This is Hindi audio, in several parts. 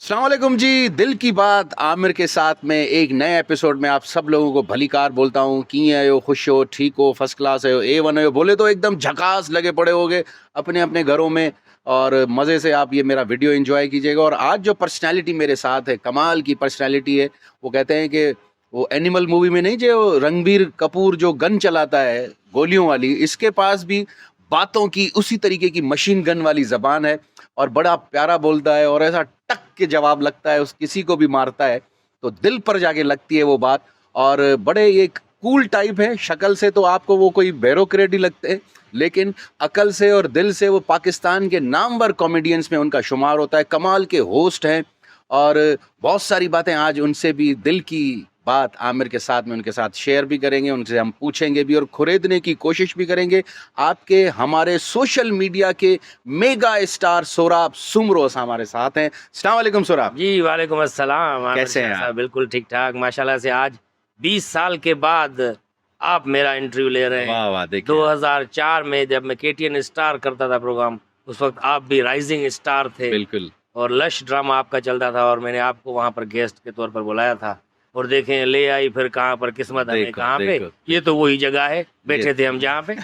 अस्सलाम वालेकुम जी। दिल की बात आमिर के साथ में एक नए एपिसोड में आप सब लोगों को भली कार बोलता हूँ। की आयो, खुश हो, ठीक हो, फर्स्ट क्लास है, A1 है, बोले तो एकदम झकास लगे पड़े होगे अपने अपने घरों में। और मज़े से आप ये मेरा वीडियो एंजॉय कीजिएगा। और आज जो पर्सनैलिटी मेरे साथ है, कमाल की पर्सनैलिटी है। वो कहते हैं कि वो एनिमल मूवी में नहीं, जो रणबीर कपूर जो गन चलाता है गोलियों वाली, इसके पास भी बातों की उसी तरीके की मशीन गन वाली ज़बान है। और बड़ा प्यारा बोलता है और ऐसा टक के जवाब लगता है, उस किसी को भी मारता है तो दिल पर जाके लगती है वो बात। और बड़े एक कूल टाइप है। शक्ल से तो आपको वो कोई ब्यूरोक्रेट ही लगते हैं, लेकिन अकल से और दिल से वो पाकिस्तान के नामवर कॉमेडियंस में उनका शुमार होता है। कमाल के होस्ट हैं और बहुत सारी बातें आज उनसे भी दिल की बात आमिर के साथ में उनके साथ शेयर भी करेंगे, उनसे हम पूछेंगे भी और खुरेदने की कोशिश भी करेंगे। आपके हमारे सोशल मीडिया के मेगा स्टार सोराब सुमरोस हमारे साथ हैं। अस्सलाम वालेकुम सोराब। जी, वालेकुम अस्सलाम आमिर कैसे हैं शाह आप? साहब, बिल्कुल ठीक-ठाक माशाल्लाह से। आज 20 साल के बाद आप मेरा इंटरव्यू ले रहे हैं। वाह वाह, देखिए 2004 में जब मैं केटीएन स्टार करता था प्रोग्राम, उस वक़्त आप भी राइज़िंग स्टार थे बिल्कुल। और लश ड्रामा आपका चलता था और मैंने आपको वहाँ पर गेस्ट के तौर पर बुलाया था। और देखें ले आई फिर कहाँ पर किस्मत हमें देखो कहाँ पे। देखो ये तो वही जगह है, ये बैठे थे हम जहाँ पे।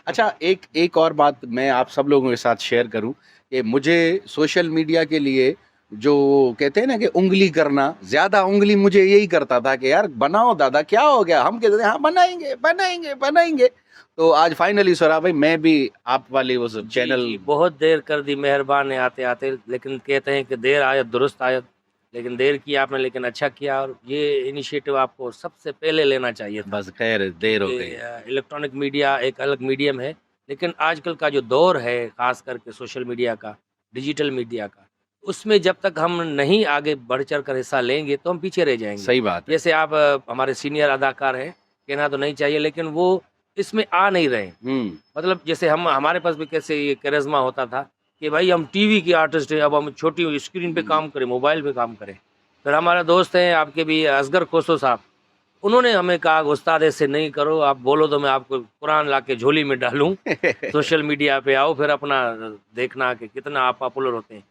अच्छा, एक एक और बात मैं आप सब लोगों के साथ शेयर करूं कि मुझे सोशल मीडिया के लिए जो कहते हैं ना कि उंगली करना, ज्यादा उंगली मुझे यही करता था कि यार बनाओ दादा, क्या हो गया। हम कहते थे हाँ बनाएंगे बनाएंगे बनाएंगे। तो आज फाइनली सोरा भाई मैं भी आप वाली वो जी, चैनल। जी, बहुत देर कर दी मेहरबान है आते-आते, लेकिन कहते हैं कि देर आयत दुरुस्त आयत, लेकिन देर की आपने लेकिन अच्छा किया और ये इनिशिएटिव आपको सबसे पहले लेना चाहिए था। बस खैर देर हो क्योंकि गई। इलेक्ट्रॉनिक मीडिया एक अलग मीडियम है, लेकिन आजकल का जो दौर है, ख़ास करके सोशल मीडिया का, डिजिटल मीडिया का, उसमें जब तक हम नहीं आगे बढ़-चढ़ कर हिस्सा लेंगे, तो हम पीछे रह जाएँगे। सही बात है। जैसे आप हमारे सीनियर अदाकार हैं, कहना तो नहीं चाहिए, लेकिन वो इसमें आ नहीं रहे हैं। हम्म। मतलब जैसे हम हमारे पास भी कैसे ये करिश्मा होता था कि भाई हम टीवी के आर्टिस्ट हैं, अब हम छोटी स्क्रीन पे काम करें, मोबाइल पे काम करें। फिर हमारे दोस्त हैं आपके भी असगर खोसो साहब, उन्होंने हमें कहा उस्ताद ऐसे नहीं करो, आप बोलो तो मैं आपको कुरान ला के झोली में डालूँ, सोशल मीडिया पे आओ फिर अपना देखना कि कितना आप पॉपुलर होते हैं।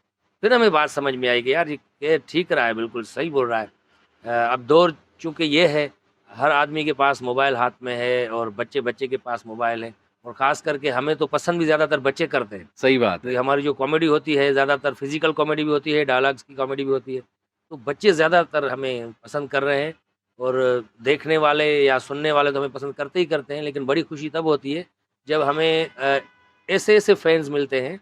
फिर हमें बात समझ में आई कि यार ये ठीक रहा है, बिल्कुल सही बोल रहा है। अब दौर चूँकि ये है, हर आदमी के पास मोबाइल हाथ में है और बच्चे-बच्चे के पास मोबाइल है और ख़ास करके हमें तो पसंद भी ज़्यादातर बच्चे करते हैं। सही बात है। क्योंकि हमारी जो कॉमेडी होती है ज़्यादातर फ़िज़िकल कॉमेडी भी होती है, डायलॉग्स की कॉमेडी भी होती है। तो बच्चे ज़्यादातर हमें पसंद कर रहे हैं और देखने वाले या सुनने वाले तो हमें पसंद करते ही करते हैं, लेकिन बड़ी खुशी तब होती है जब हमें ऐसे-ऐसे फैन्स मिलते हैं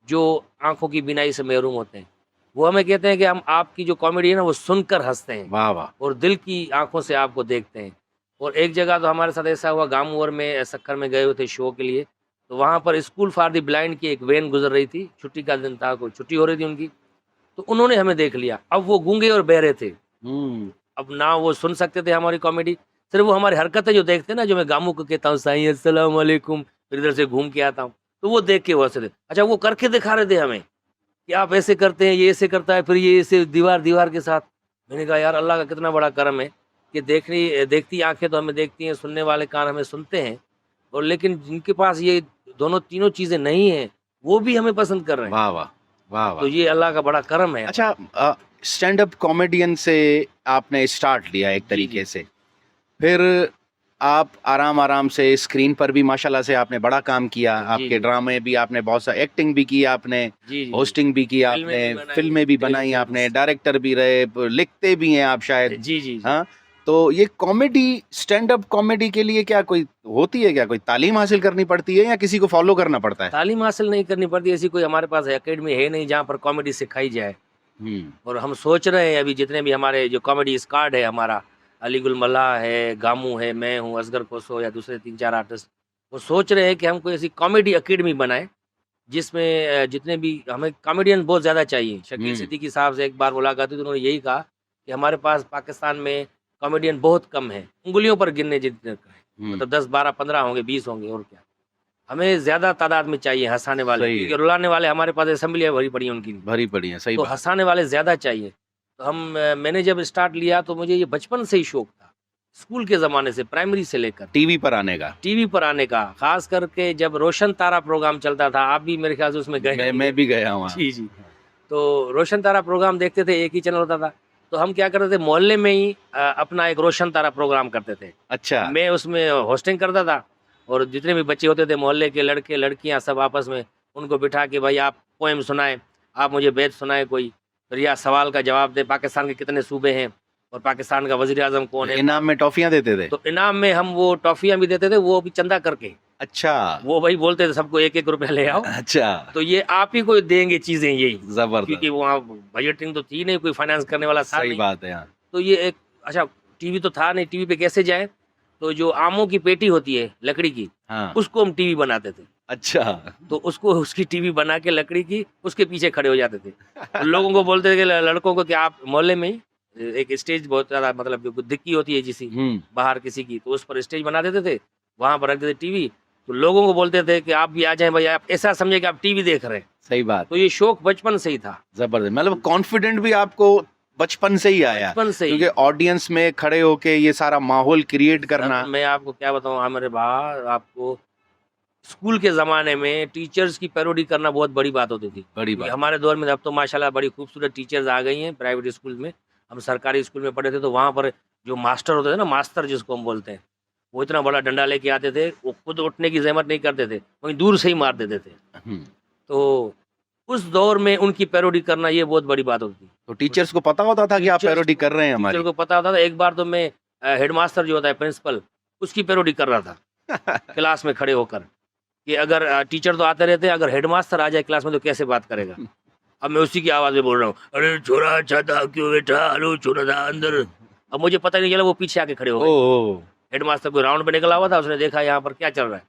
जो आँखों की बीनाई से महरूम होते हैं। वो हमें कहते हैं कि हम आपकी जो कॉमेडी है ना वो सुनकर हँसते हैं वाह वाह। और दिल की आँखों से आपको देखते हैं। और एक जगह तो हमारे साथ ऐसा हुआ, गामूर में सक्खर में गए हुए थे शो के लिए, तो वहाँ पर स्कूल फॉर द ब्लाइंड की एक वैन गुज़र रही थी, छुट्टी का दिन था, कोई छुट्टी हो रही थी उनकी, तो उन्होंने हमें देख लिया। अब वो गूंगे और बहरे थे, हम्म। अब ना वो सुन सकते थे हमारी कॉमेडी, सिर्फ़ वो हमारी हरकतें जो देखते हैं ना, जो मैं गामू को कहता हूँ साईं अस्सलाम वालेकुम, फिर इधर से घूम के आता हूँ, तो वो देख के वो हँसते थे। अच्छा वो करके दिखा रहे थे हमें कि आप ऐसे करते हैं, ये ऐसे करता है, फिर ये ऐसे दीवार-दीवार के साथ। मैंने कहा यार अल्लाह का कितना बड़ा करम है कि देखती आँखें तो हमें देखती हैं, सुनने वाले कान हमें सुनते हैं और लेकिन जिनके पास ये दोनों तीनों चीज़ें नहीं हैं, वो भी हमें पसंद कर रहे हैं। वाह वाह। वाह तो वाह। ये अल्लाह का बड़ा करम है। अच्छा, स्टैंड अप कॉमेडियन से आपने स्टार्ट लिया एक जी, जी। तरीके से, फिर आप आराम-आराम से स्क्रीन पर भी माशाल्लाह से आपने बड़ा काम किया, जी, आपके जी। ड्रामे भी आपने बहुत सा एक्टिंग भी की आपने, जी, जी, जी। होस्टिंग भी की फ़िल्में आपने, भी बनाई, फ़िल्में भी बनाई टेलीविज़न आपने, फिल्म्स। डायरेक्टर भी रहे, लिखते भी हैं आप शायद, जी, जी, जी। हाँ? तो ये कॉमेडी स्टैंड अप कॉमेडी के लिए क्या कोई होती है क्या? कोई तालीम हासिल करनी पड़ती है या किसी को फ़ॉलो करना पड़ता है? तालीम हासिल नहीं करनी पड़ती, ऐसी कोई हमारे पास अकेडमी है नहीं जहाँ पर कॉमेडी सिखाई जाए। हुँ। और हम सोच रहे हैं अभी जितने भी हमारे जो कॉमेडी स्क्वाड है हमारा, अली गुल मल्लाह है, गामू है, मैं हूँ, असगर कोसो या दूसरे 3-4 आर्टिस्ट, वो सोच रहे हैं कि हम कोई ऐसी कॉमेडी अकेडमी बनाएँ, जिसमें जितने भी हमें कॉमेडियन बहुत ज़्यादा चाहिए। शकील हुँ। सिद्दीकी साहब से एक बार मुलाकात हुई तो उन्होंने यही कहा कि हमारे पास पाकिस्तान में कॉमेडियन बहुत कम हैं, उँगलियों पर गिनने जितने का है। हुँ। मतलब 10, 12, 15 होंगे, 20 होंगे और क्या। हमें ज़्यादा तादाद में चाहिए हँसाने वाले, सही है। क्योंकि रुलाने वाले हमारे पास असेंबलियाँ भरी पड़ी हैं उनकी। भरी पड़ी हैं, सही तो बात है। हँसाने वाले ज़्यादा चाहिए। तो मैंने जब स्टार्ट लिया तो मुझे ये बचपन से ही शौक था। स्कूल के ज़माने से, प्राइमरी से लेकर टीवी पर आने का। टीवी पर आने का, ख़ास करके जब रोशन तारा प्रोग्राम चलता था, आप भी मेरे ख़्याल से उसमें गए मैं होंगे। भी गया हूँ वहाँ। जी, जी। तो रोशन तारा प्रोग्राम देखते थे, एक ही चैनल होता था। तो हम क्या करते थे, मोहल्ले में ही अपना एक रोशन तारा प्रोग्राम करते थे। अच्छा। मैं उसमें होस्टिंग करता था और जितने भी बच्चे होते थे मोहल्ले के, लड़के लड़कियां, सब आपस में उनको बिठा के, भाई आप पोएम सुनाएं, आप मुझे बैत सुनाएं कोई, फिर या सवाल का जवाब दे, पाकिस्तान के कितने सूबे हैं और पाकिस्तान का वजीर आजम कौन है। इनाम में टॉफियां देते थे? तो इनाम में हम वो टॉफियां भी देते थे, वो भी चंदा करके। अच्छा। वो भाई बोलते थे सबको 1-1 रुपया ले आओ, अच्छा। तो ये आप ही को देंगे चीजें यही, जबरदस्त। क्योंकि वहाँ बजटिंग तो थी नहीं, कोई फाइनेंस करने वाला था सही नहीं। बात है। हाँ। तो ये एक, अच्छा टीवी तो था नहीं, टीवी पे कैसे जाए, तो जो आमों की पेटी होती है लकड़ी की, हाँ। उसको हम टीवी बनाते थे। अच्छा। तो उसको, उसकी टीवी बना के लकड़ी की, उसके पीछे खड़े हो जाते थे। तो लोगों को बोलते थे कि लड़कों को कि आप मोहल्ले में ही एक स्टेज बहुत ज्यादा, मतलब जो दिक्की होती है जिसी बाहर किसी की, तो उस पर स्टेज बना देते थे, वहां पर रख देते टीवी। तो लोगों को बोलते थे कि आप भी आ जाएं भाई, आप ऐसा समझे कि आप टीवी देख रहे हैं। सही बात। तो ये शौक बचपन से ही था। जबरदस्त, मतलब कॉन्फिडेंट भी आपको बचपन से ही आया, बचपन से ही। क्योंकि ऑडियंस में खड़े होके ये सारा माहौल क्रिएट करना। मैं आपको क्या बताऊं आमिर भाई, आपको स्कूल के ज़माने में टीचर्स की पैरोडी करना बहुत बड़ी बात होती थी। बड़ी क्योंकि बात। हमारे दौर में अब तो माशाल्लाह बड़ी खूबसूरत टीचर्स आ गई हैं प्राइवेट स्कूल में। हम सरकारी स्कूल में पढ़े थे, तो वहाँ पर जो मास्टर होते थे ना, मास्टर जिसको हम बोलते हैं, वो इतना बड़ा डंडा लेके आते थे, वो खुद उठने की ज़हमत नहीं करते थे, वहीं दूर से ही मार देते थे। हम्म। तो उस दौर में उनकी पैरोडी करना ये बहुत बड़ी बात होती थी। तो टीचर्स को पता होता था कि आप टीचर्स पैरोडी कर रहे हैं हमारी? टीचर को पता होता था। एक बार तो मैं हेडमास्टर जो होता है प्रिंसिपल, उसकी पैरोडी कर रहा था क्लास में खड़े होकर, कि अगर टीचर तो आते रहते हैं, अगर हेडमास्टर आ जाए क्लास में तो कैसे बात करेगा। अब मैं उसी की आवाज़ में बोल रहा हूँ, अरे छोरा अच्छा था क्यों बेटा, हेलो छोरा था अंदर। अब मुझे पता नहीं चला, वो पीछे आके खड़े हो गए। ओह। हेडमास्टर कोई राउंड पे निकला हुआ था, उसने देखा यहाँ पर क्या चल रहा है,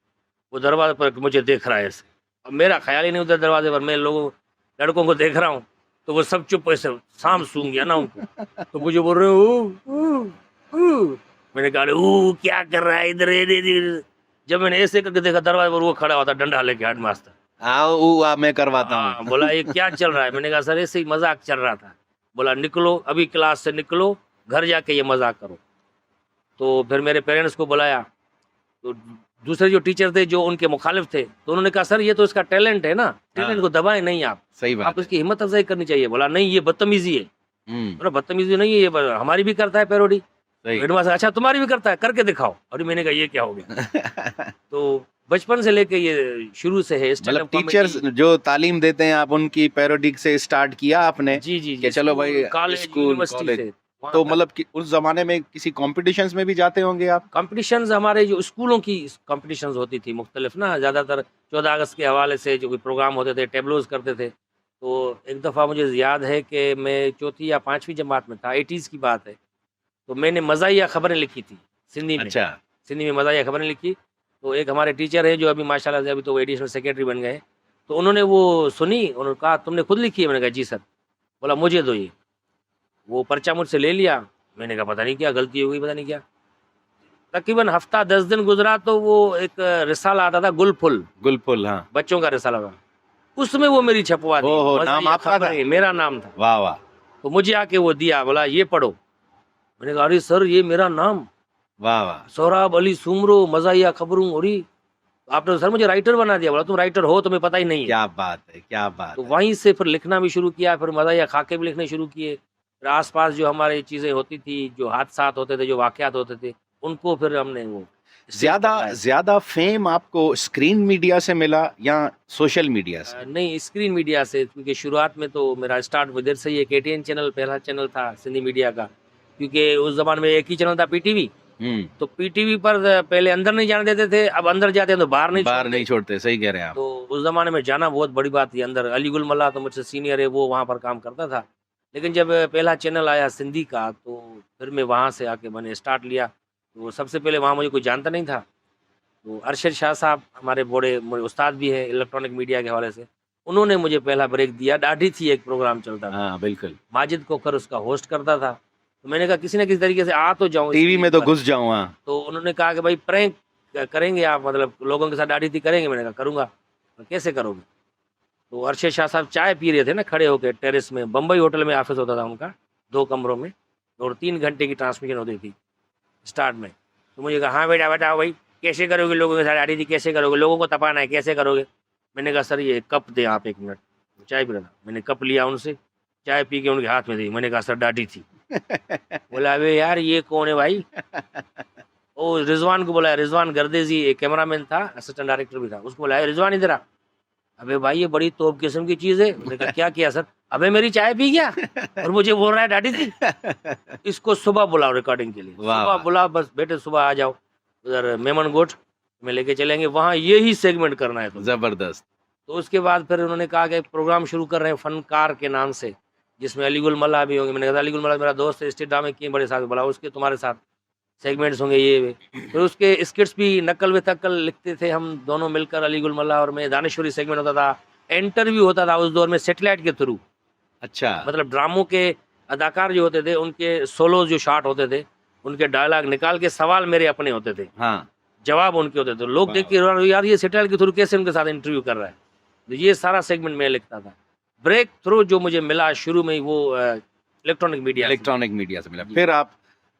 वो दरवाजे पर मुझे देख रहा है ऐसे। अब मेरा ख्याल ही नहीं उधर दरवाजे पर, मैं लोगों लड़कों को देख रहा हूँ, तो वो सब चुप ऐसे शाम सूंघ गया ना उनको। तो मुझे बोल रहे हो, मैंने कहा क्या कर रहा है इधर इधर। जब मैंने ऐसे करके देखा, दरवाजे पर वो खड़ा हुआ था डंडा लेके हेडमास्टर। आओ मैं करवाता हाँ, हूँ। बोला ये क्या चल रहा है। मैंने कहा सर ऐसे ही मजाक चल रहा था। बोला निकलो अभी क्लास से, निकलो घर जाके ये मजाक करो। तो फिर मेरे पेरेंट्स को बुलाया, तो दूसरे जो टीचर थे जो उनके मुखालिफ थे, तो उन्होंने कहा सर ये तो इसका टैलेंट है ना, टैलेंट को दबाएं नहीं आप, सही बात आप इसकी हिम्मत अफजाई करनी चाहिए। बोला नहीं ये बदतमीजी है। बोला बदतमीजी नहीं है, ये हमारी भी करता है पैरोडी। हेडमास्टर अच्छा तुम्हारी भी करता है, करके दिखाओ। अरे मैंने कहा ये क्या हो गया। तो बचपन से लेके ये शुरू से है। मतलब टीचर्स जो तालीम देते हैं, आप उनकी पैरोडी से स्टार्ट किया आपने? जी जी कि चलो भाई कॉलेज स्कूल यूनिवर्सिटी कॉलेज। से। तो मतलब कि उस जमाने में किसी कॉम्पिटिशन्स में भी जाते होंगे आप? कॉम्पिटिशन्स हमारे जो स्कूलों की कॉम्पिटिशन्स होती थी मुख्तलिफ ना, ज़्यादातर 14 अगस्त के हवाले से जो कोई प्रोग्राम होते थे, टेबलोज करते थे। तो एक दफ़ा मुझे याद है कि मैं चौथी या पाँचवीं जमात में था, 80s की बात है। तो मैंने मज़ाहिया खबरें लिखी थी सिंधी में। अच्छा। सिंधी में मज़ाहिया खबरें लिखी। तो एक हमारे टीचर हैं जो अभी माशाल्लाह से अभी तो वो एडिशनल सेक्रेटरी बन गए। तो उन्होंने वो सुनी, उन्होंने कहा तुमने खुद लिखी है? मैंने कहा जी सर। बोला मुझे दो ये। वो पर्चा मुझसे ले लिया। मैंने कहा पता नहीं क्या गलती हो गई, पता नहीं क्या। तकरीबन हफ्ता 10 दिन गुजरा तो वो एक रिसाला आता था, गुलफुल हाँ। बच्चों का रिसाला था, उसमें वो मेरी छपवा दी। ओहो, नाम आपका था? मेरा नाम था। वाह वाह। तो मुझे आके वो दिया, बोला ये पढ़ो। मैंने कहा अरे सर ये मेरा नाम, वाह वाह। सोहराब अली सुमरो मज़ाहिया खबरूं। और आपने तो सर मुझे राइटर बना दिया। बोला तुम राइटर हो तुम्हें पता ही नहीं है। क्या बात है, क्या बात तो है। वहीं से फिर लिखना भी शुरू किया, फिर मज़ाहिया खाके भी लिखने शुरू किए। फिर आसपास जो हमारी चीज़ें होती थी, जो हादसात होते थे, जो वाक़यात होते थे, उनको फिर हमने वो ज्यादा फेम आपको स्क्रीन मीडिया से मिला या सोशल मीडिया से? नहीं स्क्रीन मीडिया से, क्योंकि शुरुआत में तो मेरा स्टार्ट उधर से ही है। KTN चैनल पहला चैनल था सिंधी मीडिया का, क्योंकि उस ज़माने में एक ही चैनल था PTV। तो PTV पर पहले अंदर नहीं जाने देते थे, अब अंदर जाते हैं तो बाहर नहीं छोड़ते। सही कह रहे हैं आप। तो उस ज़माने में जाना बहुत बड़ी बात थी अंदर। अली गुल मल्ला तो मुझसे सीनियर है, वो वहाँ पर काम करता था। लेकिन जब पहला चैनल आया सिंधी का, तो फिर मैं वहाँ से आके मैंने स्टार्ट लिया। तो सबसे पहले वहाँ मुझे कोई जानता नहीं था। तो अरशद शाह साहब हमारे बड़े उस्ताद भी हैं इलेक्ट्रॉनिक मीडिया के हवाले से, उन्होंने मुझे पहला ब्रेक दिया। डाढ़ी थी एक प्रोग्राम चलता था। हाँ बिल्कुल। माजिद कोकर उसका होस्ट करता था। तो मैंने कहा किसी न किसी तरीके से आ तो जाऊँ, टीवी में तो घुस जाऊँ। हाँ। तो उन्होंने कहा कि भाई प्रैंक करेंगे आप, मतलब लोगों के साथ डाढ़ी थी करेंगे। मैंने कहा करूँगा। तो कैसे करोगे? तो अरशद शाह साहब चाय पी रहे थे ना खड़े होकर टेरेस में, बम्बई होटल में ऑफिस होता था उनका, 2 कमरों में, और 3 घंटे की ट्रांसमिशन होती थी स्टार्ट में। तो मुझे कहा हाँ बेटा बताओ भाई कैसे करोगे, लोगों के साथ डाढ़ी थी कैसे करोगे, लोगों को तपाना है कैसे करोगे? मैंने कहा सर ये कप दें आप 1 मिनट। चाय पी रहा था, मैंने कप लिया उनसे, चाय पी के उनके हाथ में दी, मैंने कहा सर डांटी थी। बोला अबे यार ये कौन है भाई? ओ रिजवान को बुलाया, रिजवान गर्देजी एक कैमरामैन था, असिस्टेंट डायरेक्टर भी था, उसको बुलाया, रिजवान इधर आ। अबे भाई ये बड़ी तोप किस्म की चीज है। मैंने कहा क्या किया सर? अबे मेरी चाय पी गया और मुझे बोल रहा है डांटी थी। इसको सुबह बुलाओ रिकॉर्डिंग के लिए, वाह, सुबह वाह। बुलाओ, बस बेटे सुबह आ जाओ उधर मेमन गोट में लेके चलेंगे, वहाँ यही सेगमेंट करना है तुम्हें। जबरदस्त। तो उसके बाद फिर उन्होंने कहा कि प्रोग्राम शुरू कर रहे हैं फनकार के नाम से, जिसमें अलीगुल मल्ला भी होंगे। मैंने कहा अलीगुल मल्ला मेरा दोस्त है, स्टेट ड्रामे किए बड़े साथ, बोला उसके तुम्हारे साथ सेगमेंट्स होंगे ये वे। फिर उसके स्किट्स भी नकल व तकल लिखते थे हम दोनों मिलकर, अलीगुल मल्ला और मैं। दानेश्वरी सेगमेंट होता था, इंटरव्यू होता था उस दौर में सैटेलाइट के थ्रू, अच्छा, मतलब ड्रामों के अदाकार जो होते थे उनके सोलो जो शॉट होते थे, उनके डायलॉग निकाल के सवाल मेरे अपने होते थे, हाँ, जवाब उनके होते थे। लोग वाह, देख के यार ये सैटेलाइट के थ्रू कैसे उनके साथ इंटरव्यू कर रहा है। तो ये सारा सेगमेंट मैं लिखता था। ब्रेक थ्रू जो मुझे मिला शुरू में ही वो इलेक्ट्रॉनिक मीडिया। इलेक्ट्रॉनिक मीडिया से मिला। जी। फिर आप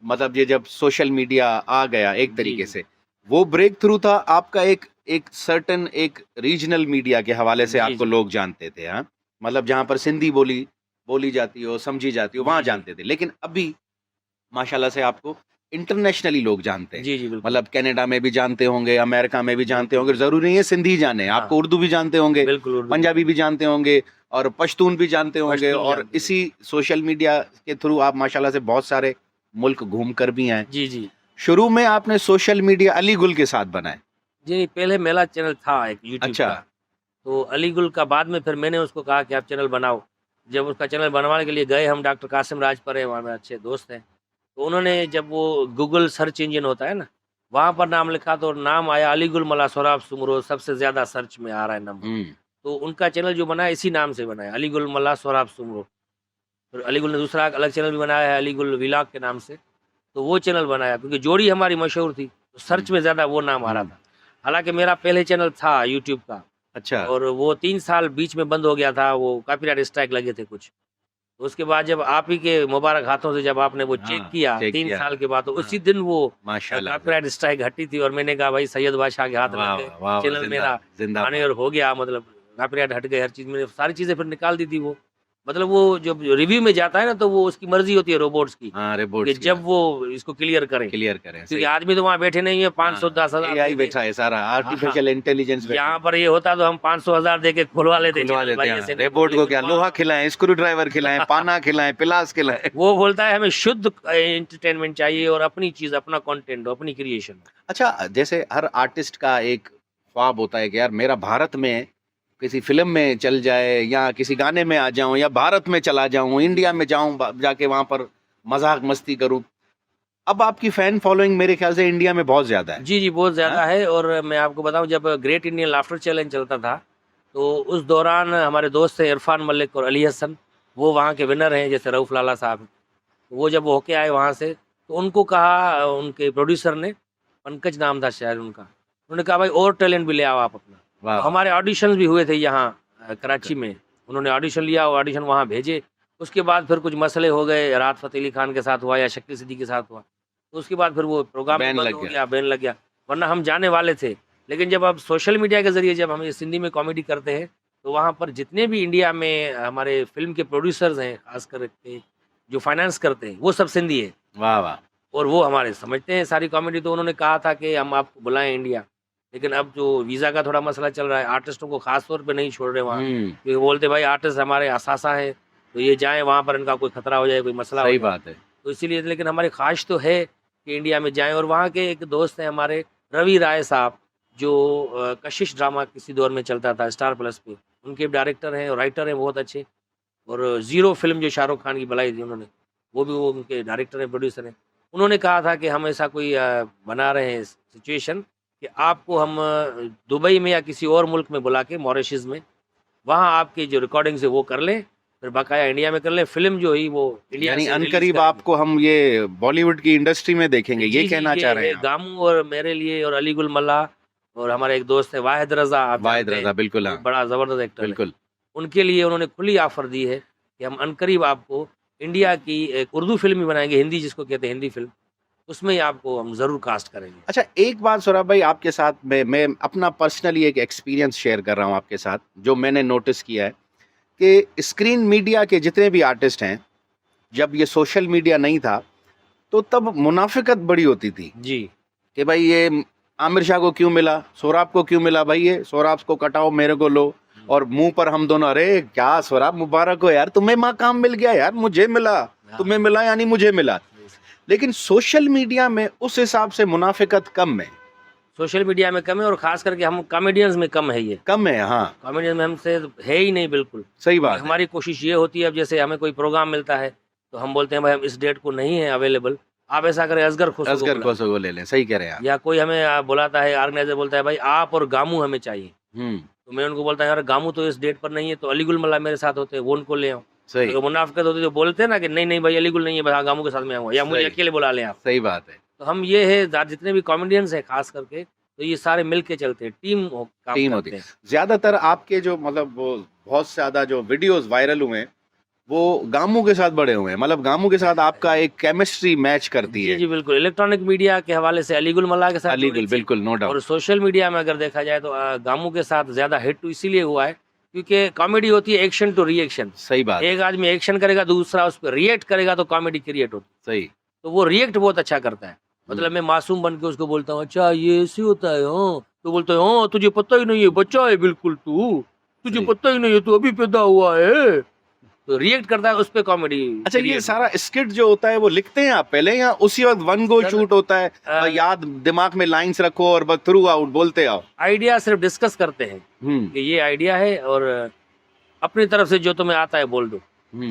मतलब ये जब सोशल मीडिया आ गया एक जी, तरीके जी। से, वो ब्रेक थ्रू था आपका एक सर्टन एक रीजनल मीडिया के हवाले से जी, आपको जी। लोग जानते थे, हाँ? मतलब जहाँ पर सिंधी बोली बोली जाती हो, समझी जाती हो, वहाँ जी, जी। जानते थे। लेकिन अभी माशाल्लाह से आपको इंटरनेशनली लोग जानते हैं। जी, जी, बिल्कुल। मतलब कनाडा में भी जानते होंगे, अमेरिका में भी जानते बिल्कुल, होंगे, ज़रूरी नहीं है सिंधी ही जाने, हाँ। आपको उर्दू भी जानते होंगे, बिल्कुल, उर्दू भी। पंजाबी भी जानते होंगे और पश्तून भी जानते होंगे, पश्तून और जानते हैं। इसी सोशल मीडिया के थ्रू आप माशाल्लाह से बहुत सारे मुल्क घूम कर भी आए। जी, जी। शुरू में आपने सोशल मीडिया अली गुल के साथ बनाए। जी, पहले मेरा चैनल था एक यूट्यूब अच्छा। का, तो अलीगुल का बाद में फिर मैंने उसको कहा कि आप चैनल बनाओ। जब उसका चैनल बनवाने के लिए गए हम, डॉक्टर कासिम राजपर हैं, वहाँ मेरे अच्छे दोस्त हैं। तो उन्होंने जब वो गूगल सर्च इंजन होता है ना, वहाँ पर नाम लिखा तो नाम आया अलीगुल मला सोराब सुमरो, सबसे ज़्यादा सर्च में आ रहा है नंबर। हम्म। तो उनका चैनल जो बनाया इसी नाम से बनाया, अलीगुल मला सोराब सुमरो। फिर अलीगुल ने दूसरा अलग चैनल भी बनाया है अलीगुल विलाग के नाम से, तो वो चैनल बनाया क्योंकि जोड़ी हमारी मशहूर थी, तो सर्च में ज़्यादा वो नाम आ रहा था। हालाँकि मेरा पहले चैनल था यूट्यूब का, अच्छा। और वो 3 साल बीच में बंद हो गया था, वो कॉपीराइट स्ट्राइक लगे थे कुछ। तो उसके बाद जब आप ही के मुबारक हाथों से जब आपने वो चेक हाँ, किया चेक 3 किया। साल के बाद, तो हाँ। उसी दिन वो माशाल्लाह से। कॉपीराइट स्ट्राइक हटी थी, और मैंने कहा भाई सैयद बादशाह के हाथ वाह, लग गए, वाह, वाह, चैनल मेरा जिंदाबाद। आने और हो गया, मतलब कॉपीराइट हट गए, हर चीज़ मैंने सारी चीज़ें फिर निकाल दी थी वो। मतलब वो जब रिव्यू में जाता है ना, तो वो उसकी मर्ज़ी होती है रोबोट्स की, हाँ, कि रिपोर्ट्स जब वो इसको क्लियर करें, क्लियर करें, क्योंकि सही। आदमी तो वहाँ बैठे नहीं है 500 हाँ, 10,000 एआई दे के। बैठा है सारा, हाँ, हाँ। आर्टिफिशियल इंटेलिजेंस बैठा यहाँ है। पर ये होता तो हम 500,000 दे के खुलवा लेते खुलवा चैनल, लेते भाई हैं। ऐसे नहीं, रिपोर्ट को लेकिन क्या लोहा वहाँ खिलाएं, स्क्रू ड्राइवर खिलाएं, पाना खिलाएं, पिलास खिलाएं। वो बोलता है हमें शुद्ध एंटरटेनमेंट चाहिए, और अपनी चीज़, अपना कंटेंट, अपनी क्रिएशन। अच्छा, जैसे हर आर्टिस्ट का एक ख्वाब होता है कि यार मेरा भारत में किसी फिल्म में चल जाए, या किसी गाने में आ जाऊं, या भारत में चला जाऊं, इंडिया में जाऊं, जाके वहां पर मजाक मस्ती करूं। अब आपकी फैन फॉलोइंग मेरे ख्याल से इंडिया में बहुत ज्यादा है। जी, जी, बहुत हाँ? ज़्यादा है। और मैं आपको बताऊँ, जब ग्रेट इंडियन लाफ्टर चैलेंज चलता था, तो उस दौरान हमारे दोस्त थे इरफान मलिक और अली हसन, वो वहाँ के विनर हैं, जैसे रऊफ़ लाला साहब। वो जब होके आए वहाँ से, तो उनको कहा, उनके प्रोड्यूसर ने, पंकज नाम था शायद उनका, उन्होंने कहा भाई और टैलेंट भी ले आओ आप अपना। वाह, तो वाह। हमारे ऑडिशंस भी हुए थे यहाँ कराची में, उन्होंने ऑडिशन लिया और ऑडिशन वहाँ भेजे। उसके बाद फिर कुछ मसले हो गए, राहत फ़तेह अली खान के साथ हुआ या शक्ति सिद्दीकी के साथ हुआ, तो उसके बाद फिर वो प्रोग्राम भी बैन बंद लग हो गया। गया, बैन लग गया, वरना हम जाने वाले थे। लेकिन जब अब सोशल मीडिया के ज़रिए जब हम इस हिंदी में कॉमेडी करते हैं, तो वहाँ पर जितने भी इंडिया में हमारे फ़िल्म के प्रोड्यूसर्स हैं, ख़ास करके जो फाइनेंस करते हैं, वो सब सिंधी है, वाह, वाह। और वो हमारे समझते हैं सारी कॉमेडी। तो उन्होंने कहा था कि हम आपको बुलाएं इंडिया, लेकिन अब जो वीज़ा का थोड़ा मसला चल रहा है, आर्टिस्टों को ख़ास तौर पे नहीं छोड़ रहे वहाँ, हम्म, क्योंकि बोलते भाई आर्टिस्ट हमारे असासा है, तो ये जाएँ वहाँ पर, इनका कोई खतरा हो जाए, कोई मसला हो सही जाए। बात है। तो इसीलिए, लेकिन हमारी ख्वाहिश तो है कि इंडिया में जाएँ। और वहाँ के एक दोस्त हैं हमारे, रवि राय साहब, जो कशिश ड्रामा किसी दौर में चलता था स्टार प्लस पे, उनके डायरेक्टर हैं और राइटर हैं बहुत अच्छे। और ज़ीरो फ़िल्म जो शाहरुख खान की बनाई थी उन्होंने, वो उनके डायरेक्टर हैं, प्रोड्यूसर हैं। उन्होंने कहा था कि हम ऐसा कोई बना रहे हैं सिचुएशन, कि आपको हम दुबई में या किसी और मुल्क में बुला के, मॉरिशस में, वहाँ आपकी जो रिकॉर्डिंग्स है वो कर लें, फिर बकाया इंडिया में कर लें। फ़िल्म जो ही वो इंडिया यानी से रिलीज़ अनकरीब करेंगे। आपको हम ये बॉलीवुड की इंडस्ट्री में देखेंगे, ये जी, जी, कहना चाह रहे हैं आप? गामू और मेरे लिए, और अली गुल मल्ला, और हमारे एक दोस्त है वाहिद रज़ा, आप वाहिद जानते हैं, रज़ा, बिल्कुल, वो हाँ। बड़ा ज़बरदस्त एक्टर है। बिल्कुल। उनके लिए उन्होंने खुली ऑफ़र दी है कि हम अनकरीब आपको इंडिया की एक उर्दू फ़िल्म ही बनाएँगे, हिंदी जिसको कहते हैं हिंदी फ़िल्म, उसमें ही आपको हम ज़रूर कास्ट करेंगे। अच्छा, एक बात सौरभ भाई आपके साथ मैं अपना पर्सनली एक एक्सपीरियंस शेयर कर रहा हूँ आपके साथ, जो मैंने नोटिस किया है कि स्क्रीन मीडिया के जितने भी आर्टिस्ट हैं, जब ये सोशल मीडिया नहीं था तो तब मुनाफिकत बड़ी होती थी जी कि भाई ये आमिर शाह को क्यों मिला, सोराब को क्यों मिला, भाई ये सोराब को कटाओ मेरे को लो, और मुंह पर हम दोनों, अरे क्या सोराब मुबारक हो यार, तुम्हें मकाम मिल गया यार, मुझे मिला, तुम्हें मिला यानी मुझे मिला। लेकिन सोशल मीडिया में उस हिसाब से मुनाफिकत कम है, सोशल मीडिया में कम है, और खास करके हम कॉमेडियंस में कम है। ये कम है। हाँ कॉमेडियंस में हमसे है ही नहीं बिल्कुल। सही बात है। हमारी कोशिश ये होती है, अब जैसे हमें कोई प्रोग्राम मिलता है तो हम बोलते हैं भाई हम इस डेट को नहीं है अवेलेबल, आप ऐसा करें असगर खुशबू को असगर बुलाएं। खोसो को ले लें, सही कह रहे हैं आप। या कोई हमें बुलाता है, ऑर्गेनाइजर बोलता है भाई आप और गामू हमें चाहिए, तो मैं उनको बोलता है यार गामू तो इस डेट पर नहीं है, तो अलीगुल मल्ला मेरे साथ होते हैं, वो उनको ले आओ। सही अगर मुनाफिकत होती तो बोलते हैं ना कि नहीं नहीं भाई अलीगुल नहीं है, भाई हाँ, गामू के साथ में आऊँगा, या मुझे सही। अकेले बुला लें आप। सही बात है। तो हम ये है जितने भी कॉमेडियंस हैं खास करके, तो ये सारे मिल के चलते हैं, काम टीम करते होती हैं। ज्यादातर आपके जो मतलब वो बहुत ज्यादा जो वीडियोस वायरल हुए हैं वो गामू के साथ बड़े हुए हैं, मतलब गामू के साथ आपका एक केमिस्ट्री मैच करती जी है। जी बिल्कुल, इलेक्ट्रॉनिक मीडिया के हवाले से अलीगुल मल्ला के साथ जुड़ी अलीगुल थी। बिल्कुल, नो और डाउट। सोशल मीडिया में अगर देखा जाए तो गामू के साथ ज्यादा हिट तो इसीलिए हुआ है क्योंकि कॉमेडी होती है एक्शन टू रिएक्शन। सही बात है। एक आदमी एक्शन करेगा, दूसरा उस पर रिएक्ट करेगा, तो कॉमेडी क्रिएट होती सही। है। तो वो रिएक्ट बहुत अच्छा करता है। मतलब मैं मासूम बन के उसको बोलता हूँ अच्छा ये ऐसे होता है, हाँ, तो बोलते हैं हाँ तुझे पता ही नहीं है, बच्चा है बिल्कुल तू, तुझे सही। पता ही नहीं है, तू अभी पैदा हुआ है। तो रिएक्ट करता है उस पे कॉमेडी। अच्छा, ये सारा स्किट जो होता है वो लिखते हैं आप पहले या उसी वक्त वन गो सर, शूट होता है, याद दिमाग में लाइंस रखो और बस थ्रू आउट बोलते आओ? आइडिया सिर्फ डिस्कस करते हैं कि ये आइडिया है, और अपनी तरफ से जो तुम्हें आता है बोल दो।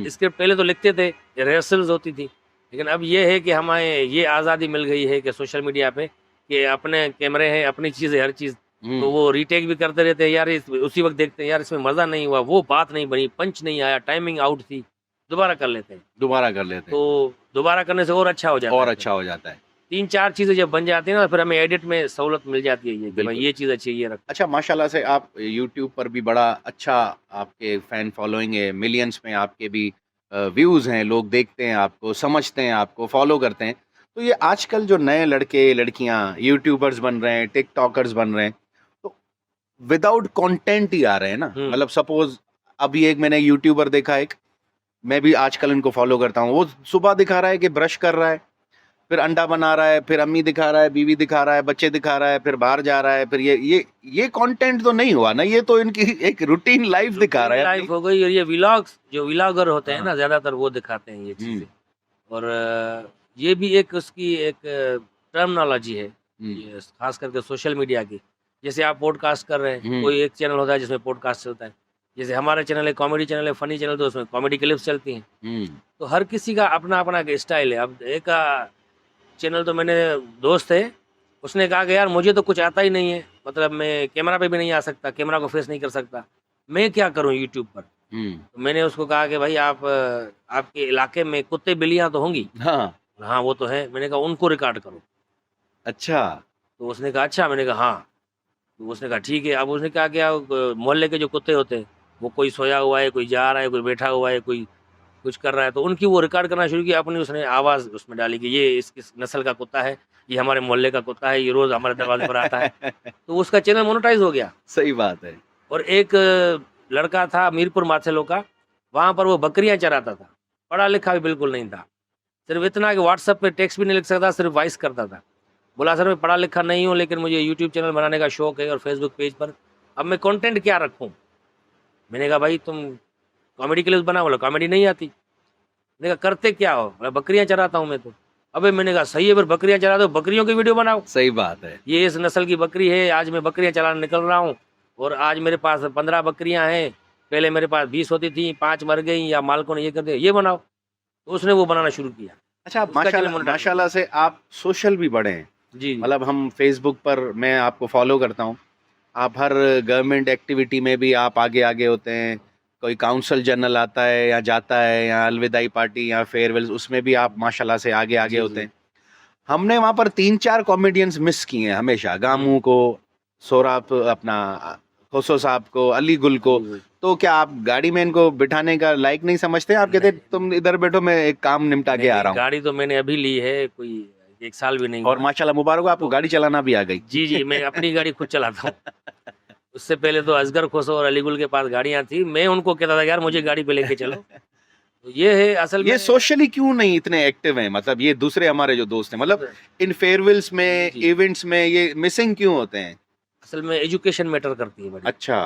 स्क्रिप्ट पहले तो लिखते थे, रिहर्सल्स होती थी, लेकिन अब ये है कि हमें ये आज़ादी मिल गई है कि सोशल मीडिया पे कि अपने कैमरे हैं, अपनी चीज़ है, हर चीज़, तो वो रीटेक भी करते रहते हैं यार, उसी वक्त देखते हैं यार इसमें मज़ा नहीं हुआ, वो बात नहीं बनी, पंच नहीं आया, टाइमिंग आउट थी, दोबारा कर लेते हैं। दोबारा कर लेते हैं तो दोबारा करने से और अच्छा हो जाता है। और अच्छा हो जाता है। 3-4 चीज़ें जब बन जाती है ना, फिर हमें एडिट में सहूलत मिल जाती है, ये कि भाई बिल्कुल। ये चीज़ अच्छी है, ये रख। अच्छा, माशाल्लाह से आप यूट्यूब पर भी बड़ा अच्छा आपके फैन फॉलोइंग है, मिलियंस में आपके भी व्यूज़ हैं, लोग देखते हैं आपको, समझते हैं आपको, फॉलो करते हैं। तो ये आजकल जो नए लड़के लड़कियां यूट्यूबर्स बन रहे हैं, टिकटॉकर्स बन रहे हैं, तो विदाउट कंटेंट ही आ रहे हैं ना। मतलब सपोज अभी एक मैंने यूट्यूबर देखा, एक मैं भी आजकल इनको फॉलो करता हूँ, वो सुबह दिखा रहा है कि ब्रश कर रहा है, फिर अंडा बना रहा है, फिर अम्मी दिखा रहा है, बीवी दिखा रहा है, बच्चे दिखा रहा है, फिर बाहर जा रहा है, फिर ये कंटेंट तो नहीं हुआ ना, ये तो इनकी एक रूटीन लाइफ दिखा रहा है लाइफ अपनी। हो गई, और ये व्लॉग्स जो व्लॉगर होते हैं ना ज्यादातर वो दिखाते हैं ये चीजें। और ये भी एक उसकी एक टर्मिनोलॉजी है, ये खास करके सोशल मीडिया की। जैसे आप पॉडकास्ट कर रहे हैं, कोई एक चैनल होता है जिसमें पॉडकास्ट चलता है, जैसे हमारा चैनल है कॉमेडी चैनल है, फनी चैनल, तो उसमें कॉमेडी क्लिप्स चलती हैं। तो हर किसी का अपना अपना स्टाइल है। अब एक चैनल तो मैंने दोस्त है, उसने कहा कि यार मुझे तो कुछ आता ही नहीं है, मतलब मैं कैमरा पे भी नहीं आ सकता, कैमरा को फेस नहीं कर सकता, मैं क्या करूं यूट्यूब पर। तो मैंने उसको कहा कि भाई आप आपके इलाके में कुत्ते बिल्लियां तो होंगी? हाँ। हाँ वो तो है। मैंने कहा उनको रिकॉर्ड करो। अच्छा। तो उसने कहा अच्छा। मैंने कहा हाँ। तो उसने कहा ठीक है। अब उसने कहा कि मोहल्ले के जो कुत्ते होते हैं, वो कोई सोया हुआ है, कोई जा रहा है, कोई बैठा हुआ है, कोई कुछ कर रहा है, तो उनकी वो रिकॉर्ड करना शुरू किया। अपनी उसने आवाज़ उसमें डाली कि ये इस नस्ल का कुत्ता है, ये हमारे मोहल्ले का कुत्ता है, ये रोज़ हमारे दरवाजे पर आता है। तो उसका चैनल मोनेटाइज हो गया। सही बात है। और एक लड़का था मीरपुर माथेलो का, वहाँ पर वो बकरियाँ चराता था, पढ़ा लिखा भी बिल्कुल नहीं था, सिर्फ इतना कि व्हाट्सएप पे टेक्स्ट भी नहीं लिख सकता, सिर्फ वॉइस करता था। बोला सर मैं पढ़ा लिखा नहीं हूँ, लेकिन मुझे यूट्यूब चैनल बनाने का शौक है और फेसबुक पेज पर, अब मैं कंटेंट क्या रखूँ। मैंने कहा भाई तुम कॉमेडी क्लिप्स बनाओ। बोला कॉमेडी नहीं आती। मैंने कहा करते क्या हो? बोला बकरियाँ चराता हूँ मैं तो। अबे मैंने कहा सही है, फिर बकरियाँ चरा दो, बकरियों की वीडियो बनाओ। सही बात है। ये इस नस्ल की बकरी है, आज मैं बकरियाँ चलाने निकल रहा हूँ, और आज मेरे पास 15 बकरियाँ हैं, पहले मेरे पास 20 होती थी, 5 मर गई, या मालिकों ने ये कर दिया, ये बनाओ। तो उसने वो बनाना शुरू किया। अच्छा, उसका चैनल माशाल्लाह मोनेटाइज माशाल्लाह से आप सोशल भी बड़े हैं। जी मतलब हम फेसबुक पर मैं आपको फॉलो करता हूँ, आप हर गवर्नमेंट एक्टिविटी में भी आप आगे आगे होते हैं। कोई काउंसिल जनरल आता है या जाता है, या अलविदाई पार्टी या फेयरवेल, उसमें भी आप माशाल्लाह से आगे आगे जी, होते जी। हैं। हमने वहाँ पर 3-4 कॉमेडियंस मिस किए हैं हमेशा, गामू को, सोराब, अपना खोसो साहब को, अली गुल को। जी, जी। तो क्या आप गाड़ी में इनको बिठाने का लायक नहीं समझते? आप कहते नहीं, तुम इधर बैठो, मैं एक काम निपटा के आ नहीं, रहा हूँ। गाड़ी तो मैंने अभी ली है, कोई 1 साल भी नहीं और हुआ। माशाल्लाह मुबारक हो, आपको गाड़ी चलाना भी आ गई। जी, जी, मैं अपनी गाड़ी खुद चलाता हूँ। उससे पहले तो असगर खोसो और अलीगुल के पास गाड़ियां थी, मैं उनको कहता था यार मुझे गाड़ी पे लेके चलो। तो ये है असल ये में। सोशली क्यों नहीं इतने एक्टिव हैं, मतलब ये दूसरे हमारे जो दोस्त हैं, मतलब इन फेयरवेल्स में, जी। इवेंट्स में ये मिसिंग क्यों होते हैं? असल में एजुकेशन मैटर करती है बड़ी, अच्छा,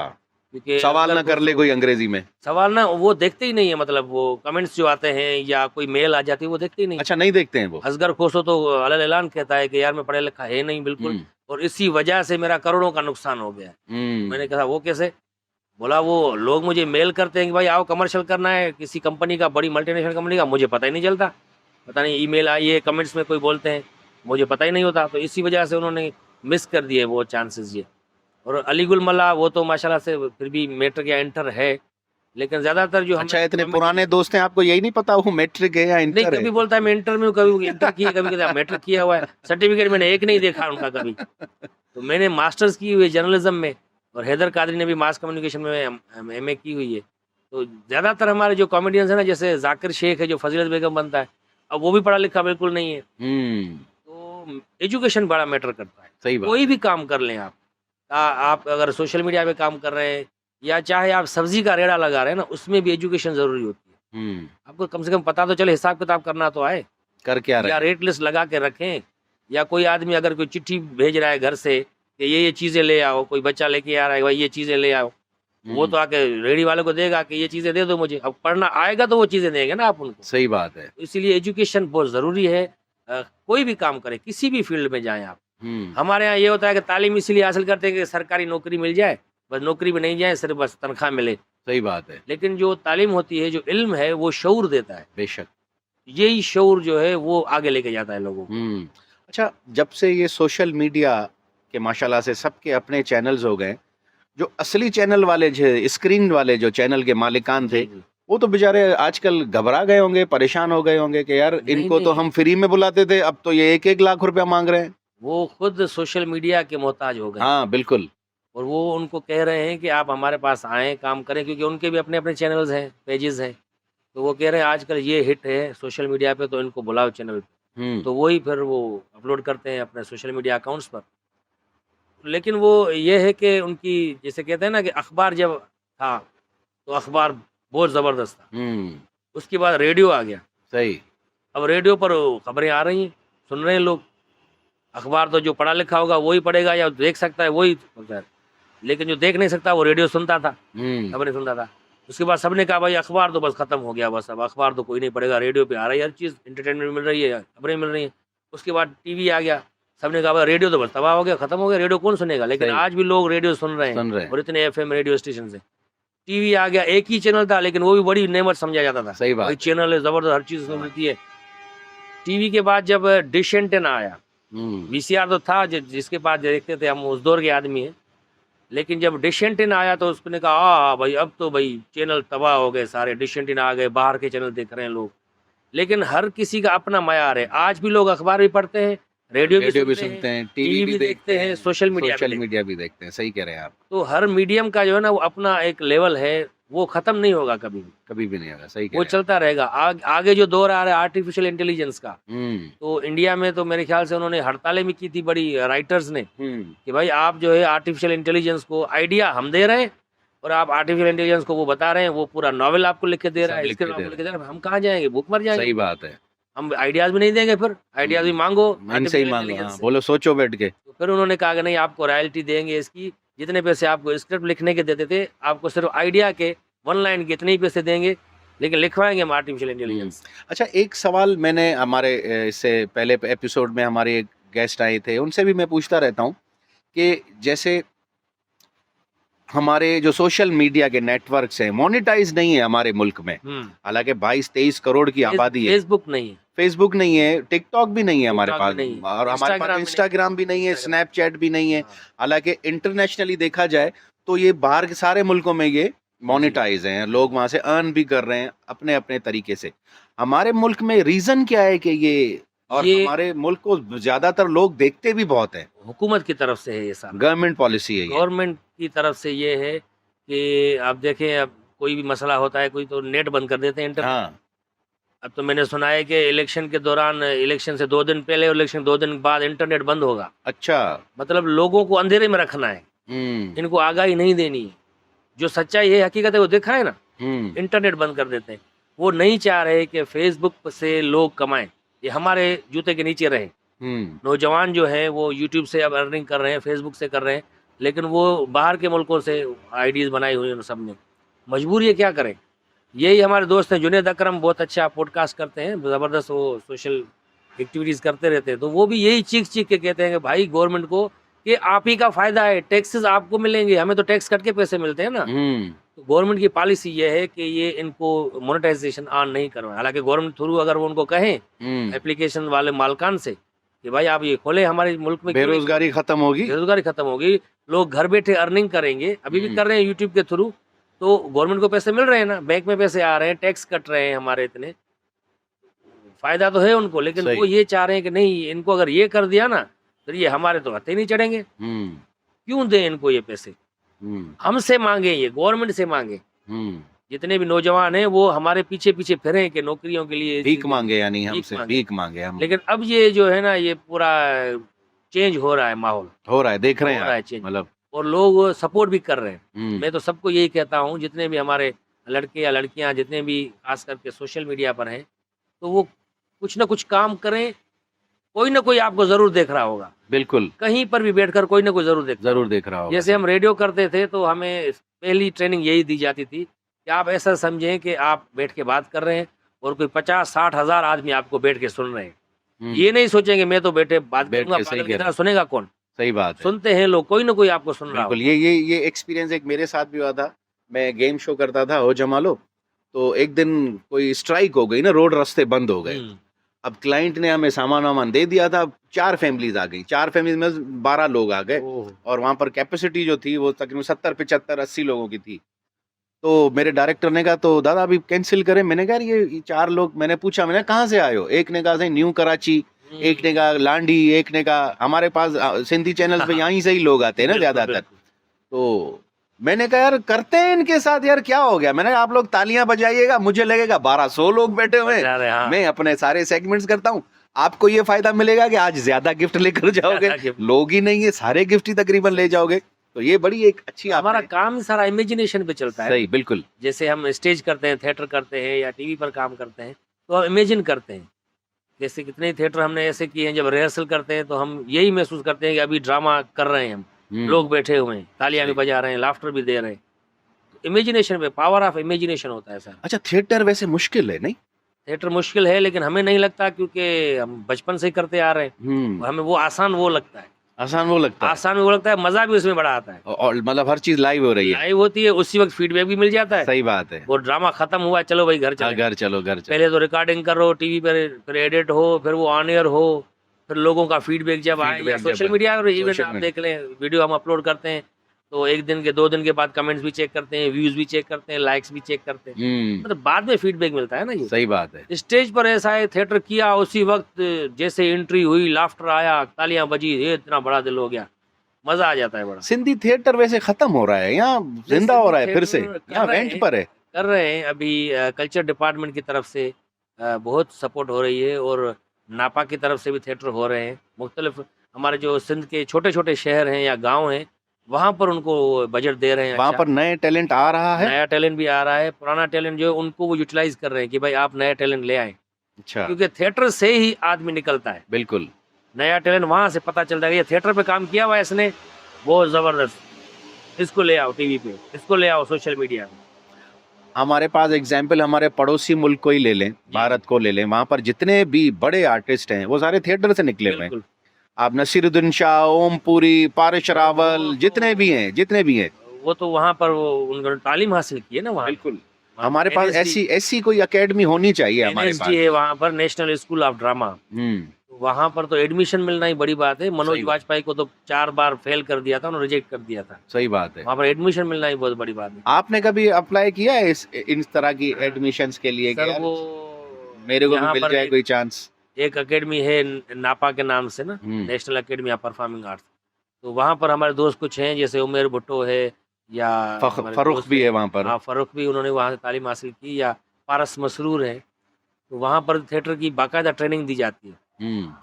क्योंकि सवाल असगर ना कर ले खोसो कोई अंग्रेजी में। सवाल ना वो देखते ही नहीं है, मतलब वो कमेंट्स जो आते हैं या कोई मेल आ जाती है वो देखते ही नहीं। अच्छा, नहीं देखते हैं वो। असगर खोसो तो अलल ऐलान कहता है कि यार मैं पढ़ा लिखा है नहीं बिल्कुल, हम्म। और इसी वजह से मेरा करोड़ों का नुकसान हो गया है। मैंने हम्म। कहा वो कैसे? बोला वो लोग मुझे मेल करते हैं कि भाई आओ कमर्शियल करना है किसी कंपनी का, बड़ी मल्टीनेशनल कंपनी का, मुझे पता ही नहीं चलता। पता नहीं ईमेल आई है, कमेंट्स में कोई बोलते हैं, मुझे पता ही नहीं होता। तो इसी वजह से उन्होंने मिस कर दिए वो चांसेस ये। और अलीगुल मल्ला वो तो माशाल्लाह से फिर भी मैट्रिक या इंटर है, लेकिन ज़्यादातर जो अच्छा, हमारे इतने कॉमेडी। पुराने दोस्त हैं, आपको यही नहीं पता वो मैट्रिक है या नहीं, इंटर है? कभी बोलता है मैं इंटर में हूँ, कभी इंटर किया, कभी कहता है मैट्रिक किया हुआ है, सर्टिफिकेट मैंने एक नहीं देखा उनका कभी। तो मैंने मास्टर्स की हुई है जर्नलिज्म में, और हैदर कादरी ने भी मास कम्युनिकेशन में एमए की हुई है। तो ज़्यादातर हमारे जो कॉमेडियंस हैं ना, जैसे जाकिर शेख है जो फजीलत बेगम बनता है, अब वो भी पढ़ा लिखा बिल्कुल नहीं है। हम्म। तो एजुकेशन बड़ा मैटर करता है। सही बात। कोई भी काम कर लें आप, आप अगर सोशल मीडिया पे काम कर रहे हैं या चाहे आप सब्जी का रेड़ा लगा रहे हैं ना, उसमें भी एजुकेशन ज़रूरी होती है। आपको कम से कम पता तो चले, हिसाब किताब करना तो आए, कर क्या रहे या हैं? रेट लिस्ट लगा के रखें। या कोई आदमी अगर कोई चिट्ठी भेज रहा है घर से कि ये चीज़ें ले आओ, कोई बच्चा लेके आ रहा है भाई ये चीज़ें ले आओ, वो तो आके रेडी वाले को देगा कि ये चीज़ें दे दो मुझे। अब पढ़ना आएगा तो वो चीज़ें देंगे ना आप उनको। सही बात है। तो इसीलिए एजुकेशन बहुत ज़रूरी है। कोई भी काम करें, किसी भी फील्ड में जाएँ आप। हम्म। हमारे यहाँ ये होता है कि तालीम इसीलिए हासिल करते हैं कि सरकारी नौकरी मिल जाए, बस नौकरी में नहीं जाए, सिर्फ बस तनख्वाह मिले। सही बात है। लेकिन जो तालीम होती है, जो इल्म है, वो शऊर देता है। बेशक। यही शऊर जो है वो आगे लेके जाता है लोगों को। अच्छा, जब से ये सोशल मीडिया के माशाल्लाह से सबके अपने चैनल्स हो गए, जो असली चैनल वाले स्क्रीन वाले जो चैनल के मालिकान थे, जी, जी। वो तो बेचारे आजकल घबरा गए होंगे, परेशान हो गए होंगे कि यार नहीं, इनको तो नहीं। हम फ्री में बुलाते थे, अब तो ये 1-1 लाख रुपया मांग रहे हैं। वो खुद सोशल मीडिया के मोहताज हो गए हैं। हाँ, बिल्कुल। और वो उनको कह रहे हैं कि आप हमारे पास आएँ, काम करें, क्योंकि उनके भी अपने-अपने चैनल्स हैं, पेजेज़ हैं। तो वो कह रहे हैं आजकल ये हिट है सोशल मीडिया पे, तो इनको बुलाओ चैनल पे। हुँ। तो वही फिर वो अपलोड करते हैं अपने सोशल मीडिया अकाउंट्स पर। लेकिन वो ये है कि उनकी, जैसे कहते हैं ना कि अखबार जब था, तो अखबार बहुत ज़बरदस्त था। हुँ। उसके बाद रेडियो आ गया। सही। अब रेडियो पर खबरें आ रही हैं, सुन रहे हैं लोग। अखबार तो जो पढ़ा लिखा होगा वही पढ़ेगा या देख सकता है वही होता है। लेकिन जो देख नहीं सकता वो रेडियो सुनता था, हुँ। खबरें सुनता था। उसके बाद सबने कहा भाई अखबार तो बस खत्म हो गया, बस अब अखबार तो कोई नहीं पढ़ेगा, रेडियो पे आ रही है हर चीज़, एंटरटेनमेंट मिल रही है, खबरें मिल रही हैं। उसके बाद टीवी आ गया, सबने कहा भाई रेडियो तो बस तबाह हो गया, खत्म हो गया, रेडियो कौन सुनेगा? लेकिन सही। आज भी लोग रेडियो सुन रहे हैं, सुन रहे हैं। और इतने एफएम रेडियो स्टेशन है। टीवी आ गया, एक ही चैनल था लेकिन वो भी बड़ी नेमत समझा जाता था। सही बात भाई है। चैनल है ज़बरदस्त, हर चीज़ उसमें मिलती है। टीवी के बाद जब डिश एंटेना आया, हुँ। वीसीआर तो था जिसके पास देखते थे हम, उस दौर के आदमी हैं। लेकिन जब डिश एंटीना आया तो उसने कहा भाई अब तो भाई चैनल तबाह हो गए सारे, डिश एंटीना आ गए, बाहर के चैनल देख रहे हैं लोग। लेकिन हर किसी का अपना मयार है। आज भी लोग अखबार भी पढ़ते हैं, रेडियो भी सुनते हैं, टीवी भी देखते हैं, सोशल मीडिया भी सोशल देखते हैं। मीडिया भी देखते हैं। सही कह रहे हैं आप। तो हर मीडियम का जो है ना वो अपना एक लेवल है, वो ख़त्म नहीं होगा कभी भी, कभी भी नहीं होगा। सही कह वो रहे हैं चलता रहेगा। आगे जो दौर आ रहा है आर्टिफिशियल इंटेलिजेंस का, आप। हुँ। तो इंडिया में तो मेरे ख्याल से उन्होंने हड़तालें भी की थी बड़ी, राइटर्स ने, हुँ। कि भाई आप जो है आर्टिफिशियल इंटेलिजेंस को आइडिया हम दे रहे हैं, और आप आर्टिफिशियल इंटेलिजेंस को वो बता रहे हैं, वो पूरा नॉवेल आपको लिख के दे रहा सब है, लिख के स्क्रिप्ट दे आपको लिख रहे के हैं। दे रहा है, हम कहाँ जाएंगे? भूख मर जाएंगे। सही बात है। हम आइडियाज़ भी नहीं देंगे, फिर आइडियाज़ भी मांगो इनसे ही आर्टिफिशियल माँगो। इंटेलिजेंस हाँ, से। बोलो सोचो बैठ के। तो फिर उन्होंने कहा कि नहीं आपको रॉयल्टी देंगे इसकी, जितने पैसे आपको स्क्रिप्ट लिखने के देते थे, आपको सिर्फ आइडिया के 1 लाइन के इतने ही पैसे देंगे, लेकिन लिखवाएंगे हम आर्टिफिशियल इंटेलिजेंस। अच्छा, एक सवाल मैंने हमारे इससे पहले एपिसोड में हमारे एक गेस्ट आए थे, उनसे भी मैं पूछता रहता हूँ कि जैसे हमारे जो सोशल मीडिया के नेटवर्क्स हैं, मोनेटाइज नहीं है हमारे मुल्क में। हालांकि 22-23 करोड़ की आबादी है। फेसबुक नहीं है, फेसबुक नहीं है, टिकटॉक भी नहीं है हमारे TikTok पास, भी नहीं है, और हमारे पास इंस्टाग्राम भी नहीं है, Instagram। स्नैपचैट भी नहीं है। हाँ। हालांकि इंटरनेशनली देखा जाए तो ये बाहर के सारे मुल्कों में ये मोनेटाइज हैं, लोग वहां से अर्न भी कर रहे हैं अपने अपने तरीके से। हमारे मुल्क में रीजन क्या है कि और ये हमारे मुल्क को ज्यादातर लोग देखते भी बहुत हैं। हुकूमत की तरफ से है ये सारा, गवर्नमेंट पॉलिसी है ये। गवर्नमेंट की तरफ से ये है कि आप देखें, अब कोई भी मसला होता है कोई, तो नेट बंद कर देते हैं, इंटरनेट। हाँ। अब तो मैंने सुना है कि इलेक्शन के दौरान, इलेक्शन से 2 दिन पहले और इलेक्शन 2 दिन बाद इंटरनेट बंद होगा। अच्छा। मतलब लोगों को अंधेरे में रखना है। इनको आगाही नहीं देनी है। जो सच्चाई है, हकीकत है, वो देखा है ना, इंटरनेट बंद कर देते हैं। वो नहीं चाह रहे कि फेसबुक से लोग कमाएं, ये हमारे जूते के नीचे रहे। नौजवान जो है वो यूट्यूब से अब अर्निंग कर रहे हैं, फेसबुक से कर रहे हैं, लेकिन वो बाहर के मुल्कों से आईडीज बनाई हुई हैं सब ने। मजबूरी है, क्या करें। यही हमारे दोस्त हैं जुनेद अकरम, बहुत अच्छा पॉडकास्ट करते हैं, ज़बरदस्त, वो सोशल एक्टिविटीज़ करते रहते हैं। तो वो भी यही चीख चीख के कहते हैं कि भाई गवर्नमेंट को कि आप ही का फ़ायदा है, टैक्सेस आपको मिलेंगे, हमें तो टैक्स कट के पैसे मिलते हैं ना। तो गवर्नमेंट की पॉलिसी ये है कि ये इनको मोनेटाइजेशन ऑन नहीं करवाएं। हालांकि गवर्नमेंट थ्रू अगर वो उनको कहें एप्लीकेशन वाले मालकान से कि भाई आप ये खोले, हमारे मुल्क में बेरोजगारी खत्म होगी, बेरोजगारी खत्म होगी, लोग घर बैठे अर्निंग करेंगे। अभी भी कर रहे हैं यूट्यूब के थ्रू, तो गवर्नमेंट को पैसे मिल रहे हैं ना, बैंक में पैसे आ रहे हैं, टैक्स कट रहे हैं हमारे, इतने फायदा तो है उनको। लेकिन वो ये चाह रहे हैं कि नहीं, इनको अगर ये कर दिया ना तो ये हमारे तो हथे नहीं चढ़ेंगे। क्यों दें इनको ये पैसे, हमसे मांगे, ये गवर्नमेंट से मांगे। जितने भी नौजवान हैं वो हमारे पीछे पीछे फिरे कि नौकरियों के लिए भीख मांगे, यानी हमसे भीख मांगे हम। लेकिन अब ये जो है ना, ये पूरा चेंज हो रहा है, माहौल हो रहा है, देख रहे हैं चेंज, मतलब, और लोग सपोर्ट भी कर रहे हैं। मैं तो सबको यही कहता हूँ, जितने भी हमारे लड़के या लड़कियाँ जितने भी खास करके सोशल मीडिया पर हैं, तो वो कुछ ना कुछ काम करें। कोई ना कोई आपको जरूर देख रहा होगा, बिल्कुल, कहीं पर भी बैठकर कोई ना कोई जरूर देख रहा होगा। जैसे हम रेडियो करते थे तो हमें पहली ट्रेनिंग यही दी जाती थी कि आप ऐसा समझें कि आप बैठ के बात कर रहे हैं और कोई 50-60 हजार आदमी आपको बैठ के सुन रहे हैं। ये नहीं सोचेंगे मैं तो बैठे बात करूंगा, पागल की तरह सुनेगा कौन। सही बात है, सुनते हैं लोग, कोई ना कोई आपको सुन रहा है। बिल्कुल। ये एक्सपीरियंस एक मेरे साथ भी हुआ था। मैं गेम शो करता था, हो जमा लो, तो एक दिन कोई स्ट्राइक हो गई ना, रोड रास्ते बंद हो गए। अब क्लाइंट ने हमें सामान वामान दे दिया था, 4 फैमिलीज आ गई, 4 फैमिलीज में 12 लोग आ गए, और वहां पर कैपेसिटी जो थी वो तकरीबन 70, 75, 80 लोगों की थी। तो मेरे डायरेक्टर ने कहा, तो दादा अभी कैंसिल करें? मैंने कहा ये 4 लोग, मैंने पूछा, मैंने कहाँ से आए हो? एक ने कहा से न्यू कराची, एक ने कहा लांडी, एक ने कहा हमारे पास सिंधी चैनल पे यहीं से ही लोग आते हैं ना ज्यादातर। तो मैंने कहा यार करते हैं इनके साथ, यार क्या हो गया? मैंने कहा आप लोग तालियां बजाइएगा, मुझे लगेगा 1200 लोग बैठे हुए हैं, मैं अपने सारे सेगमेंट्स करता हूँ, आपको ये फायदा मिलेगा कि आज ज्यादा गिफ्ट लेकर जाओगे, लोग ही नहीं है, सारे गिफ्ट ही तकरीबन ले जाओगे। तो ये बड़ी एक अच्छी, हमारा काम सारा इमेजिनेशन पे चलता है। सही, बिल्कुल। जैसे हम स्टेज करते हैं, थिएटर करते हैं या टीवी पर काम करते हैं, तो हम इमेजिन करते हैं। जैसे कितने थिएटर हमने ऐसे किए हैं, जब रिहर्सल करते हैं तो हम यही महसूस करते हैं कि अभी ड्रामा कर रहे हैं हम, लोग बैठे हुए हैं, तालियां भी बजा रहे हैं, लाफ्टर भी दे रहे हैं। इमेजिनेशन पे, पावर ऑफ इमेजिनेशन होता है सर। अच्छा, थिएटर वैसे मुश्किल है नहीं? थिएटर मुश्किल है, लेकिन हमें नहीं लगता, क्योंकि हम बचपन से ही करते आ रहे हैं। हमें वो आसान वो लगता है, आसान वो लगता है, मजा भी उसमें बड़ा आता है। और मतलब हर चीज लाइव हो रही है, लाइव होती है, उसी वक्त फीडबैक भी मिल जाता है। सही बात है। वो ड्रामा खत्म हुआ, चलो भाई घर चलो, घर चलो। पहले तो रिकॉर्डिंग करो टीवी पर, फिर एडिट हो, फिर वो ऑन एयर हो, फिर लोगों का फीडबैक जब आए, या सोशल मीडिया और इवन आप देख लें, वीडियो हम अपलोड करते हैं तो 1 दिन के 2 दिन के बाद कमेंट्स भी चेक करते हैं, व्यूज भी चेक करते हैं, लाइक्स भी चेक करते हैं, मतलब बाद में फीडबैक मिलता है ना। ये सही बात है। स्टेज पर ऐसा है, थिएटर किया, उसी वक्त जैसे एंट्री हुई, लाफ्टर आया, तालियां बजी, ये इतना बड़ा दिल हो गया, मजा आ जाता है बड़ा। सिंधी थिएटर वैसे खत्म हो रहा है, यहाँ जिंदा हो रहा है फिर से, यहाँ वेंट पर है, कर रहे हैं अभी। कल्चर डिपार्टमेंट की तरफ से बहुत सपोर्ट हो रही है, और नापा की तरफ से भी थिएटर हो रहे हैं। मुख्तलिफ हमारे जो सिंध के छोटे छोटे शहर हैं या गांव हैं, वहाँ पर उनको बजट दे रहे हैं। वहाँ पर नए टैलेंट आ रहा है, नया टैलेंट भी आ रहा है, पुराना टैलेंट जो है उनको वो यूटिलाइज कर रहे हैं कि भाई आप नया टैलेंट ले आए। अच्छा, क्योंकि थिएटर से ही आदमी निकलता है, बिल्कुल। नया टैलेंट वहाँ से पता चलता है, ये थिएटर पे काम किया हुआ है इसने, बहुत जबरदस्त, इसको ले आओ टीवी पे, इसको ले आओ सोशल मीडिया में। हमारे पास एग्जाम्पल हमारे पड़ोसी मुल्क को ही ले लें, भारत को ले लें, वहाँ पर जितने भी बड़े आर्टिस्ट हैं वो सारे थिएटर से निकले हुए हैं। आप नसीरुद्दीन शाह, ओमपुरी, पारिश रावल, जितने भी हैं, वो तो वहाँ पर वो उन्होंने तालीम हासिल की है ना वहाँ। बिल्कुल। हमारे पास ऐसी कोई एकेडमी होनी चाहिए हमारे पास। है वहाँ पर, नेशनल स्कूल ऑफ ड्रामा, वहाँ पर तो एडमिशन मिलना ही बड़ी बात है। मनोज वाजपेयी को तो 4 बार फेल कर दिया था, उन्होंने रिजेक्ट कर दिया था। सही बात है, वहाँ पर एडमिशन मिलना ही बहुत बड़ी बात है। आपने कभी अप्लाई किया है इन तरह की एडमिशंस के लिए? सर वो मेरे को भी मिल जाए कोई चांस। एक एकेडमी है नापा के नाम से ना, national academy of performing arts, तो वहाँ पर हमारे दोस्त कुछ हैं, जैसे उमेर भुट्टो है, या फरूख भी है वहाँ पर। हाँ, फरूख भी, उन्होंने वहाँ से तालीम हासिल की, या पारस मसरूर है, तो वहाँ पर थिएटर की बाकायदा ट्रेनिंग दी जाती है।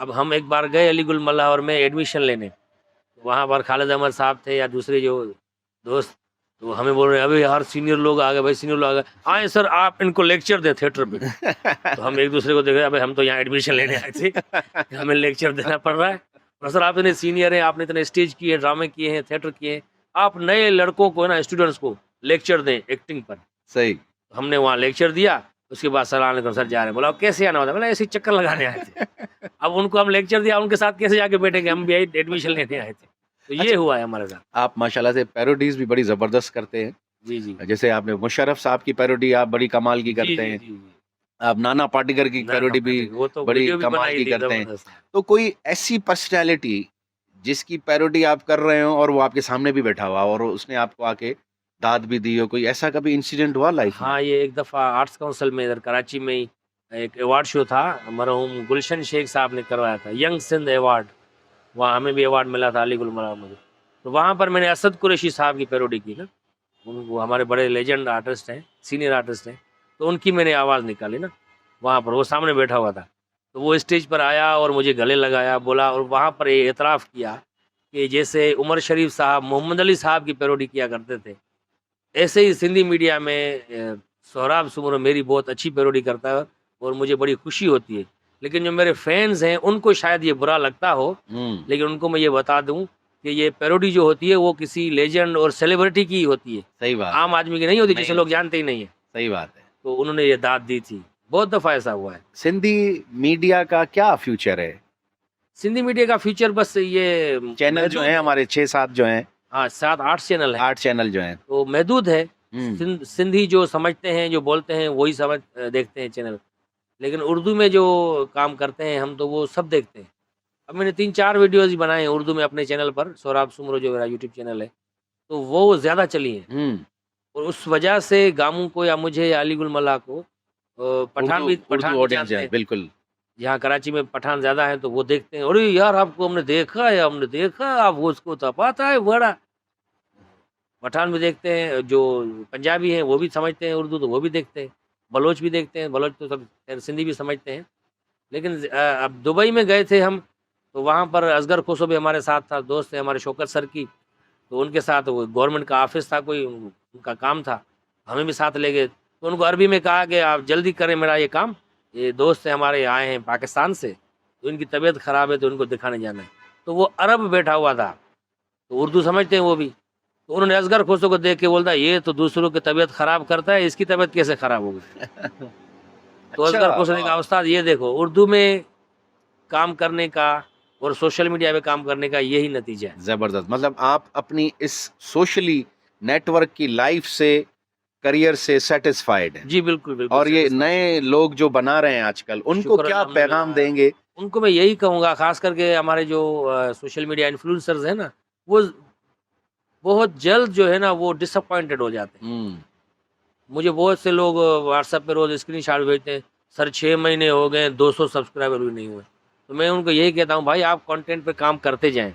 अब हम एक बार गए अली गुल मल्लाहौर में एडमिशन लेने, वहाँ पर खालिद अहमद साहब थे या दूसरे जो दोस्त, तो हमें बोल रहे हैं अभी यार सीनियर लोग आ गए भाई, सीनियर लोग आ गए, आए सर आप इनको लेक्चर दें थिएटर पे। तो हम एक दूसरे को देख रहे हैं, अबे हम तो यहाँ एडमिशन लेने आए थे, हमें लेक्चर देना पड़ रहा है। और सर आप इतने सीनियर हैं, आपने इतने स्टेज किए, ड्रामे किए हैं, थिएटर किए हैं, आप नए लड़कों को ना, स्टूडेंट्स को लेक्चर दें एक्टिंग पर। सही। हमने वहाँ लेक्चर दिया, उसके बाद सलाम अलैकुम सर जा रहे हैं। बोला अब कैसे आना होता है? बोला ऐसे ही चक्कर लगाने आए थे। अब उनको हम लेक्चर दिया, उनके साथ कैसे जाके बैठेंगे, हम भी एडमिशन लेने आए थे। तो ये अच्छा। हुआ है हमारे साथ। आप माशाल्लाह से पैरोडीज भी बड़ी जबरदस्त करते हैं। जी जी जैसे आपने मुशर्रफ साहब की पैरोडी आप बड़ी कमाल की जी करते जी हैं। जी जी। आप नाना पाटेकर की ना, पैरोडी भी वो तो बड़ी वीडियो भी कमाल बनाई की थी करते हैं। जबरदस्त। तो कोई ऐसी पर्सनैलिटी जिसकी पैरोडी आप कर रहे हो और वो आपके सामने भी बैठा हुआ और उसने आपको आके दाद भी दी हो, कोई ऐसा कभी इंसिडेंट हुआ लाइफ में? हाँ, ये एक दफ़ा आर्ट्स काउंसिल में इधर कराची में ही एक अवार्ड शो था, मरहूम गुलशन शेख साहब ने करवाया था, यंग सिंध अवार्ड। वहाँ हमें भी अवार्ड मिला था, अली गुलमरा मुझे। तो वहाँ पर मैंने असद कुरैशी साहब की पैरोडी की ना, वो हमारे बड़े लेजेंड आर्टिस्ट हैं, सीनियर आर्टिस्ट हैं, तो उनकी मैंने आवाज़ निकाली ना वहाँ पर, वो सामने बैठा हुआ था। तो वो स्टेज पर आया और मुझे गले लगाया, बोला, और वहाँ पर ये एतराफ़ किया कि जैसे उमर शरीफ साहब मोहम्मद अली साहब की पैरोडी किया करते थे, ऐसे ही सिंधी मीडिया में सोहराब सुमरो मेरी बहुत अच्छी पैरोडी करता है और मुझे बड़ी खुशी होती है। लेकिन जो मेरे फैंस हैं उनको शायद ये बुरा लगता हो, लेकिन उनको मैं ये बता दूं कि ये पैरोडी जो होती है वो किसी लेजेंड और सेलिब्रिटी की होती है, सही बात आम आदमी की नहीं होती, जिसे नहीं। लोग जानते ही नहीं है। सही बात है। तो उन्होंने ये दाद दी थी, बहुत दफ़ा ऐसा हुआ है। सिंधी मीडिया का क्या फ्यूचर है? सिंधी मीडिया का फ्यूचर बस ये चैनल जो है हमारे 6-7 जो हैं, हाँ 7-8 चैनल है, 8 चैनल जो हैं। तो महदूद है। हम्म। सिंधी जो समझते हैं, जो बोलते हैं, वही समझ देखते हैं चैनल। लेकिन उर्दू में जो काम करते हैं हम, तो वो सब देखते हैं। अब मैंने 3-4 वीडियोज़ ही बनाए हैं उर्दू में अपने चैनल पर, सोहराब सुमरो जो मेरा यूट्यूब चैनल है, तो वो ज़्यादा चली हैं। हम्म। और उस वजह से गामू को या मुझे या अली गुल मल्ला को पठान भी ऑडियंस जानते जो है, हैं। बिल्कुल। यहाँ कराची में पठान ज़्यादा हैं, तो वो देखते हैं, अरे यार आपको हमने देखा है, आप वो उसको तपाता है बड़ा। पठान भी देखते हैं, जो पंजाबी हैं वो भी समझते हैं उर्दू, तो वो भी देखते हैं। बलोच भी देखते हैं, बलोच तो सब खैर सिंधी भी समझते हैं। लेकिन अब दुबई में गए थे हम, तो वहाँ पर असगर खोसो भी हमारे साथ था, दोस्त थे हमारे शौकत सर की, तो उनके साथ वो गवर्नमेंट का ऑफिस था, कोई उनका काम था, हमें भी साथ ले गए। तो उनको अरबी में कहा कि आप जल्दी करें मेरा ये काम, ये दोस्त हैं हमारे आए हैं पाकिस्तान से, तो इनकी तबीयत ख़राब है, तो उनको दिखाने जाना है। तो वो अरब बैठा हुआ था, तो उर्दू समझते हैं वो भी, तो उन्होंने असगर खोसो को देख के बोलता, ये तो दूसरों की तबीयत ख़राब करता है, इसकी तबीयत कैसे ख़राब होगी? तो असगर खोसो ने कहा, उस्ताद ये देखो, उर्दू में काम करने का और सोशल मीडिया पे काम करने का यही नतीजा है। जबरदस्त। मतलब आप अपनी इस सोशली नेटवर्क की लाइफ से, करियर से सेटिस्फाइड हैं। जी बिल्कुल बिल्कुल। और ये नए लोग जो बना रहे हैं आजकल, उनको शुक्र क्या अल्हम्दुलिल्लाह। पैगाम देंगे? उनको मैं यही कहूँगा, खास करके हमारे जो सोशल मीडिया इन्फ्लुएंसर्स हैं ना, वो बहुत जल्द जो है ना वो डिसअपॉइंटेड हो जाते हैं। मुझे बहुत से लोग व्हाट्सएप पे रोज़ स्क्रीनशॉट भेजते हैं, सर 6 महीने हो गए 200 सब्सक्राइबर भी नहीं हुए। तो मैं उनको यही कहता हूँ, भाई आप कंटेंट पे काम करते जाएं,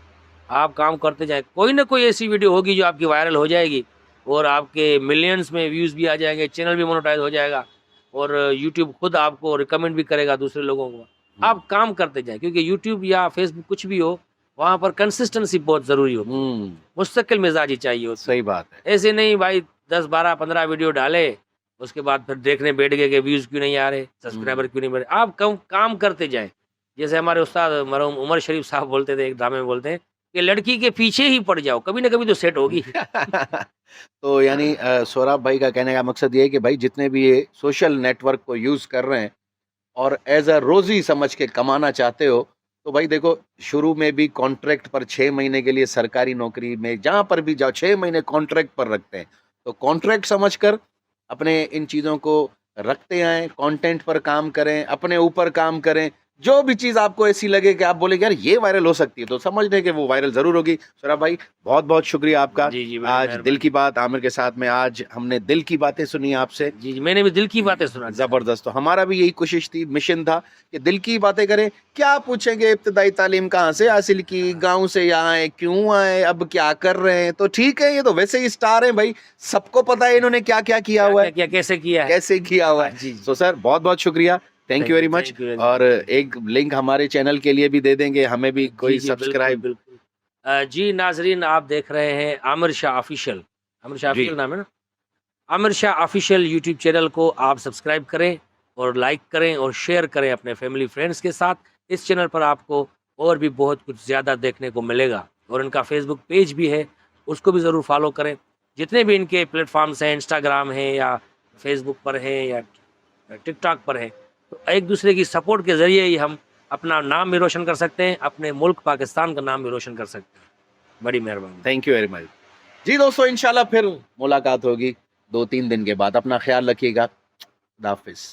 आप काम करते जाएं, कोई ना कोई ऐसी वीडियो होगी जो आपकी वायरल हो जाएगी और आपके मिलियंस में व्यूज़ भी आ जाएंगे, चैनल भी मोनेटाइज हो जाएगा और यूट्यूब खुद आपको रिकमेंड भी करेगा दूसरे लोगों को। आप काम करते जाएं, क्योंकि यूट्यूब या फेसबुक कुछ भी हो, वहाँ पर कंसिस्टेंसी बहुत ज़रूरी होती है, मुस्तकिल मिजाजी चाहिए होती है। सही बात है। ऐसे नहीं भाई 10, 12, 15 वीडियो डाले, उसके बाद फिर देखने बैठ गए कि व्यूज़ क्यों नहीं आ रहे, सब्सक्राइबर क्यों नहीं बढ़ रहे। आप काम करते जाएं। जैसे हमारे उस्ताद मरहूम उमर शरीफ साहब बोलते थे, एक ड्रामे में बोलते हैं कि लड़की के पीछे ही पड़ जाओ, कभी ना कभी तो सेट होगी। तो यानी सोहराब भाई का कहने का मकसद ये है कि भाई जितने भी ये सोशल नेटवर्क को यूज़ कर रहे हैं और एज अ रोज़ी समझ के कमाना चाहते हो, तो भाई देखो, शुरू में भी कॉन्ट्रैक्ट पर 6 महीने के लिए सरकारी नौकरी में जहाँ पर भी जाओ 6 महीने कॉन्ट्रैक्ट पर रखते हैं। तो कॉन्ट्रैक्ट समझकर अपने इन चीज़ों को रखते आएँ, कंटेंट पर काम करें, अपने ऊपर काम करें। जो भी चीज़ आपको ऐसी लगे कि आप बोले यार ये वायरल हो सकती है, तो समझ लें कि वो वायरल ज़रूर होगी। सोहराब भाई, बहुत-बहुत शुक्रिया आपका। जी, जी, बड़ी आज मेहरबानी। दिल की बात आमिर के साथ में आज हमने दिल की बातें सुनी आपसे। जी, जी, मैंने भी दिल की बातें सुना दी। ज़बरदस्त। तो हमारा भी यही कोशिश थी, मिशन था कि दिल की बातें करें। क्या पूछेंगे, इब्तिदाई तालीम कहाँ से हासिल की, गाँव से यहाँ आए, क्यों आए, अब क्या कर रहे हैं? तो ठीक है, ये तो वैसे ही स्टार हैं भाई, सबको पता है इन्होंने क्या-क्या किया हुआ है, क्या कैसे किया है। कैसे किया हुआ है। जी, जी। तो सर बहुत-बहुत शुक्रिया। Thank you very much. Thank you very और एक लिंक हमारे चैनल के लिए भी दे देंगे, हमें भी कोई जी, जी, बिल्कुल, सब्सक्राइब बिल्कुल। जी नाजरीन, आप देख रहे हैं आमिर शाह ऑफिशियल। आमिर शाह जी। ऑफिशियल नाम है ना? Aamir Shah official YouTube channel को आप सब्सक्राइब करें और लाइक करें और शेयर करें अपने फैमिली फ्रेंड्स के साथ। इस चैनल पर आपको और भी बहुत कुछ ज़्यादा देखने को मिलेगा और इनका फेसबुक पेज भी है, उसको भी ज़रूर फॉलो करें। जितने भी इनके प्लेटफॉर्म्स हैं, इंस्टाग्राम है या फेसबुक पर है या टिकटॉक पर है, तो एक दूसरे की सपोर्ट के ज़रिए ही हम अपना नाम भी रोशन कर सकते हैं, अपने मुल्क पाकिस्तान का नाम भी रोशन कर सकते हैं। बड़ी मेहरबानी। Thank you very much. जी दोस्तों, इंशाल्लाह फिर मुलाकात होगी 2-3 दिन के बाद। अपना ख्याल रखिएगा। खुदा हाफिज़।